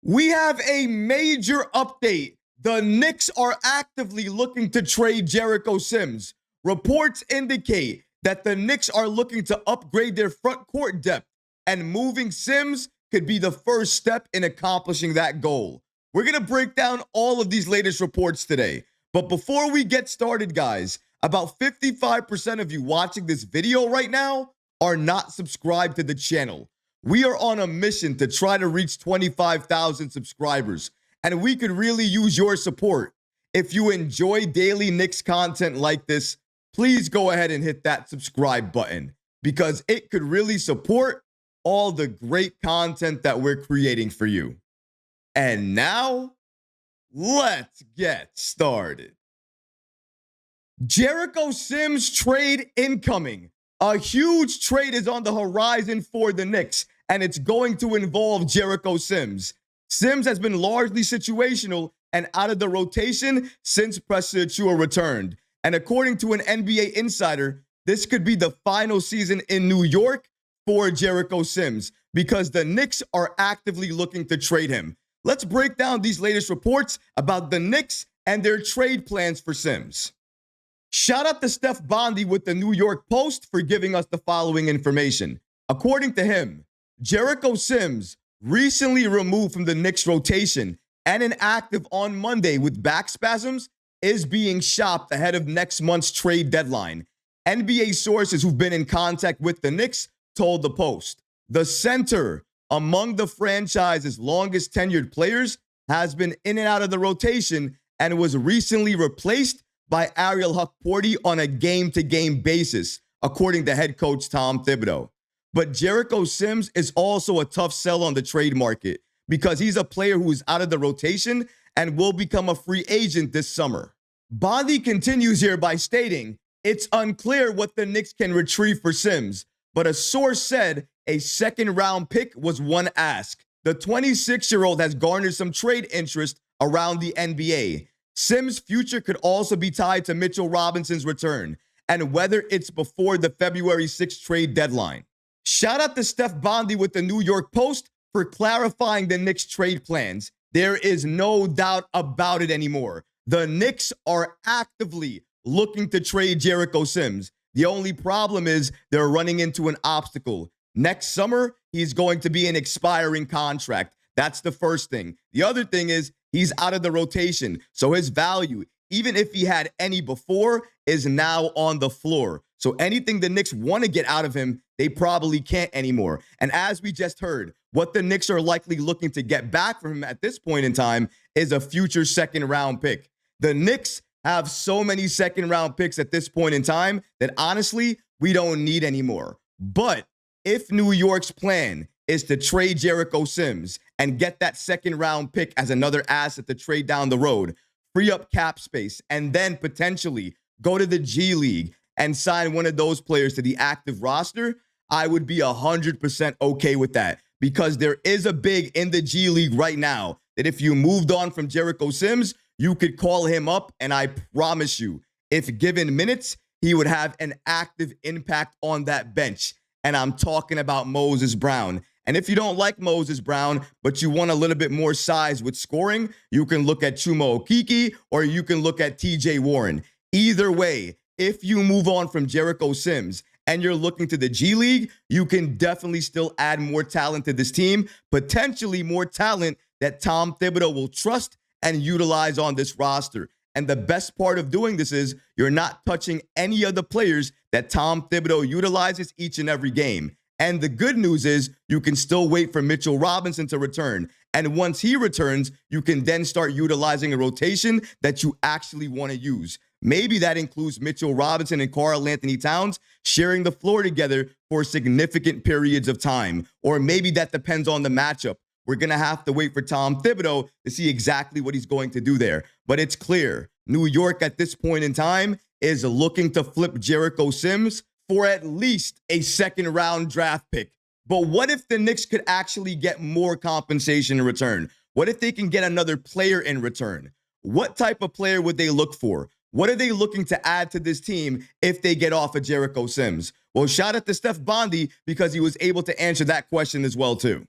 We have a major update. The Knicks are actively looking to trade Jericho Sims. Reports indicate that the Knicks are looking to upgrade their front court depth, and moving Sims could be the first step in accomplishing that goal. We're going to break down all of these latest reports today. But before we get started, guys, about 55% of you watching this video right now are not subscribed to the channel. We are on a mission to try to reach 25,000 subscribers, and we could really use your support. If you enjoy daily Knicks content like this, please go ahead and hit that subscribe button because it could really support all the great content that we're creating for you. And now, let's get started. Jericho Sims trade incoming. A huge trade is on the horizon for the Knicks, and it's going to involve Jericho Sims. Sims has been largely situational and out of the rotation since Precious Achiuwa returned. And according to an NBA insider, this could be the final season in New York for Jericho Sims because the Knicks are actively looking to trade him. Let's break down these latest reports about the Knicks and their trade plans for Sims. Shout out to Steph Bondy with the New York Post for giving us the following information. According to him, Jericho Sims, recently removed from the Knicks rotation and inactive on Monday with back spasms, is being shopped ahead of next month's trade deadline. NBA sources who've been in contact with the Knicks told the Post. The center, among the franchise's longest tenured players, has been in and out of the rotation and was recently replaced by Ariel Hukporti on a game-to-game basis, according to head coach Tom Thibodeau. But Jericho Sims is also a tough sell on the trade market because he's a player who is out of the rotation and will become a free agent this summer. Bondy continues here by stating, it's unclear what the Knicks can retrieve for Sims, but a source said a second-round pick was one ask. The 26-year-old has garnered some trade interest around the NBA. Sims' future could also be tied to Mitchell Robinson's return, and whether it's before the February 6th trade deadline. Shout out to Steph Bondy with the New York Post for clarifying the Knicks' trade plans. There is no doubt about it anymore. The Knicks are actively looking to trade Jericho Sims. The only problem is they're running into an obstacle. Next summer, he's going to be an expiring contract. That's the first thing. The other thing is he's out of the rotation, so his value, even if he had any before, is now on the floor. So anything the Knicks want to get out of him, they probably can't anymore. And as we just heard, what the Knicks are likely looking to get back from him at this point in time is a future second-round pick. The Knicks have so many second-round picks at this point in time that honestly, we don't need anymore. But if New York's plan is to trade Jericho Sims and get that second-round pick as another asset to trade down the road, free up cap space, and then potentially go to the G League and sign one of those players to the active roster, I would be 100% okay with that because there is a big in the G League right now that if you moved on from Jericho Sims, you could call him up, and I promise you, if given minutes, he would have an active impact on that bench. And I'm talking about Moses Brown. And if you don't like Moses Brown, but you want a little bit more size with scoring, you can look at Chuma Okeke or you can look at TJ Warren. Either way, if you move on from Jericho Sims and you're looking to the G League, you can definitely still add more talent to this team, potentially more talent that Tom Thibodeau will trust and utilize on this roster. And the best part of doing this is you're not touching any of the players that Tom Thibodeau utilizes each and every game. And the good news is you can still wait for Mitchell Robinson to return. And once he returns, you can then start utilizing a rotation that you actually want to use. Maybe that includes Mitchell Robinson and Karl Anthony Towns sharing the floor together for significant periods of time. Or maybe that depends on the matchup. We're going to have to wait for Tom Thibodeau to see exactly what he's going to do there. But it's clear, New York at this point in time is looking to flip Jericho Sims for at least a second-round draft pick. But what if the Knicks could actually get more compensation in return? What if they can get another player in return? What type of player would they look for? What are they looking to add to this team if they get off of Jericho Sims? Well, shout out to Steph Bondy because he was able to answer that question as well, too.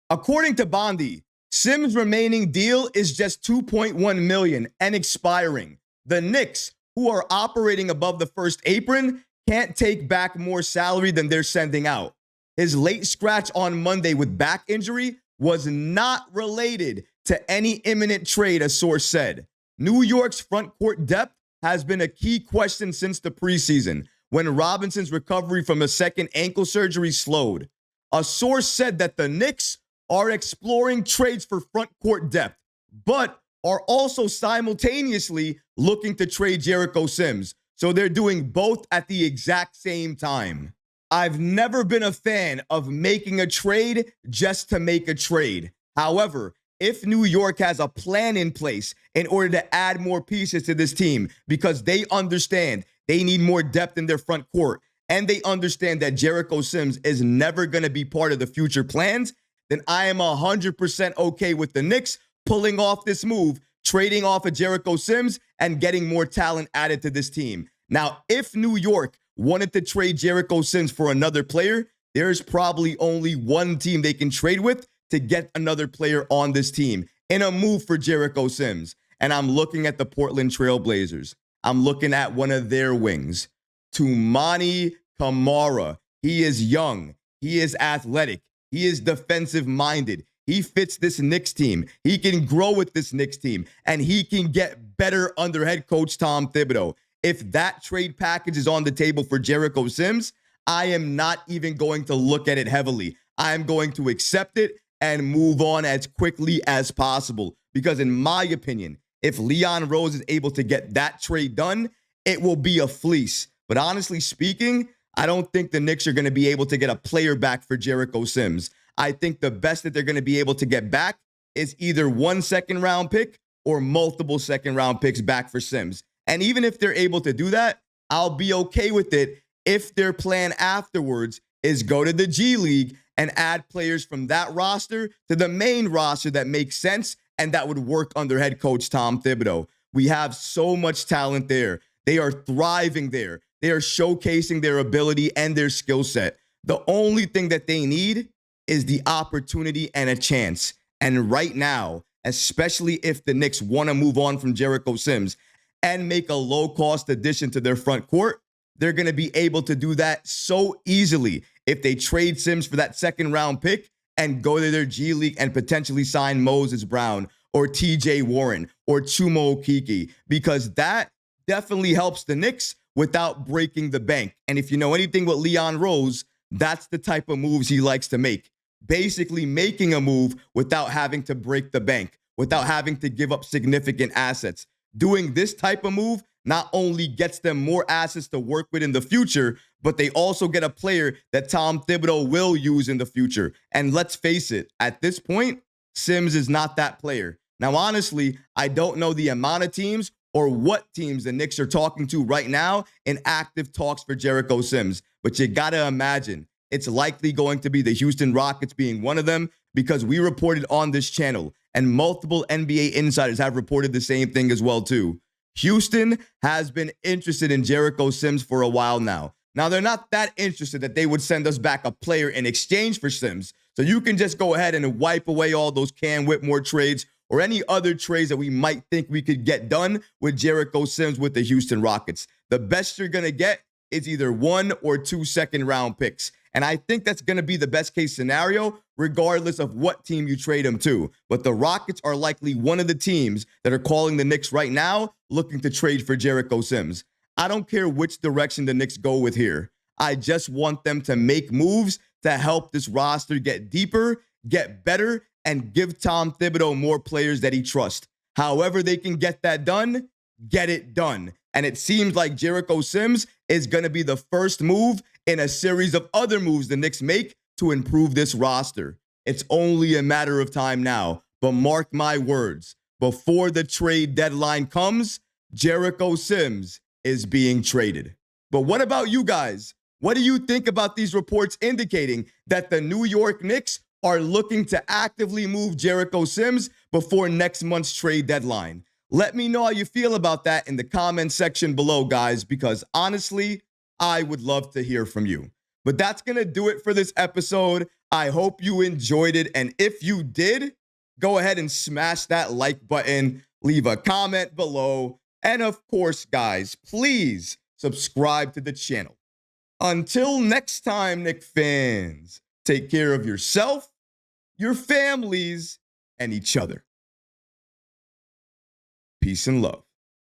According to Bondy, Sims' remaining deal is just $2.1 million and expiring. The Knicks, who are operating above the first apron, can't take back more salary than they're sending out. His late scratch on Monday with back injury was not related to any imminent trade, a source said. New York's front court depth has been a key question since the preseason, when Robinson's recovery from a second ankle surgery slowed. A source said that the Knicks are exploring trades for front court depth, but are also simultaneously looking to trade Jericho Sims. So they're doing both at the exact same time. I've never been a fan of making a trade just to make a trade. However, if New York has a plan in place in order to add more pieces to this team because they understand they need more depth in their front court and they understand that Jericho Sims is never going to be part of the future plans, then I am 100% okay with the Knicks pulling off this move, trading off of Jericho Sims and getting more talent added to this team. Now, if New York wanted to trade Jericho Sims for another player, there's probably only one team they can trade with to get another player on this team in a move for Jericho Sims. And I'm looking at the Portland Trail Blazers. I'm looking at one of their wings, Toumani Camara. He is young. He is athletic. He is defensive-minded. He fits this Knicks team. He can grow with this Knicks team, and he can get better under head coach Tom Thibodeau. If that trade package is on the table for Jericho Sims, I am not even going to look at it heavily. I am going to accept it and move on as quickly as possible. Because in my opinion, if Leon Rose is able to get that trade done, it will be a fleece. But honestly speaking, I don't think the Knicks are going to be able to get a player back for Jericho Sims. I think the best that they're going to be able to get back is either one second-round pick or multiple second-round picks back for Sims. And even if they're able to do that, I'll be okay with it if their plan afterwards is go to the G League and add players from that roster to the main roster that makes sense and that would work under head coach Tom Thibodeau. We have so much talent there. They are thriving there. They are showcasing their ability and their skill set. The only thing that they need is the opportunity and a chance. And right now, especially if the Knicks want to move on from Jericho Sims and make a low-cost addition to their front court, they're going to be able to do that so easily if they trade Sims for that second-round pick and go to their G League and potentially sign Moses Brown or TJ Warren or Chuma Okeke, because that definitely helps the Knicks without breaking the bank. And if you know anything with Leon Rose, that's the type of moves he likes to make. Basically making a move without having to break the bank, without having to give up significant assets. Doing this type of move not only gets them more assets to work with in the future, but they also get a player that Tom Thibodeau will use in the future. And let's face it, at this point, Sims is not that player. Now, honestly, I don't know the amount of teams or what teams the Knicks are talking to right now in active talks for Jericho Sims, but you got to imagine it's likely going to be the Houston Rockets being one of them, because we reported on this channel and multiple NBA insiders have reported the same thing as well too. Houston has been interested in Jericho Sims for a while now. Now, they're not that interested that they would send us back a player in exchange for Sims. So you can just go ahead and wipe away all those Cam Whitmore trades or any other trades that we might think we could get done with Jericho Sims with the Houston Rockets. The best you're going to get is either 1 or 2 second-round picks. And I think that's going to be the best case scenario, regardless of what team you trade him to. But the Rockets are likely one of the teams that are calling the Knicks right now, looking to trade for Jericho Sims. I don't care which direction the Knicks go with here. I just want them to make moves to help this roster get deeper, get better, and give Tom Thibodeau more players that he trusts. However they can get that done, get it done. And it seems like Jericho Sims is going to be the first move in a series of other moves the Knicks make to improve this roster. It's only a matter of time now, but mark my words, before the trade deadline comes, Jericho Sims is being traded. But what about you guys? What do you think about these reports indicating that the New York Knicks are looking to actively move Jericho Sims before next month's trade deadline? Let me know how you feel about that in the comment section below, guys, because honestly, I would love to hear from you. But that's going to do it for this episode. I hope you enjoyed it. And if you did, go ahead and smash that like button, leave a comment below, and of course, guys, please subscribe to the channel. Until next time, Knicks fans, take care of yourself, your families, and each other. Peace and love.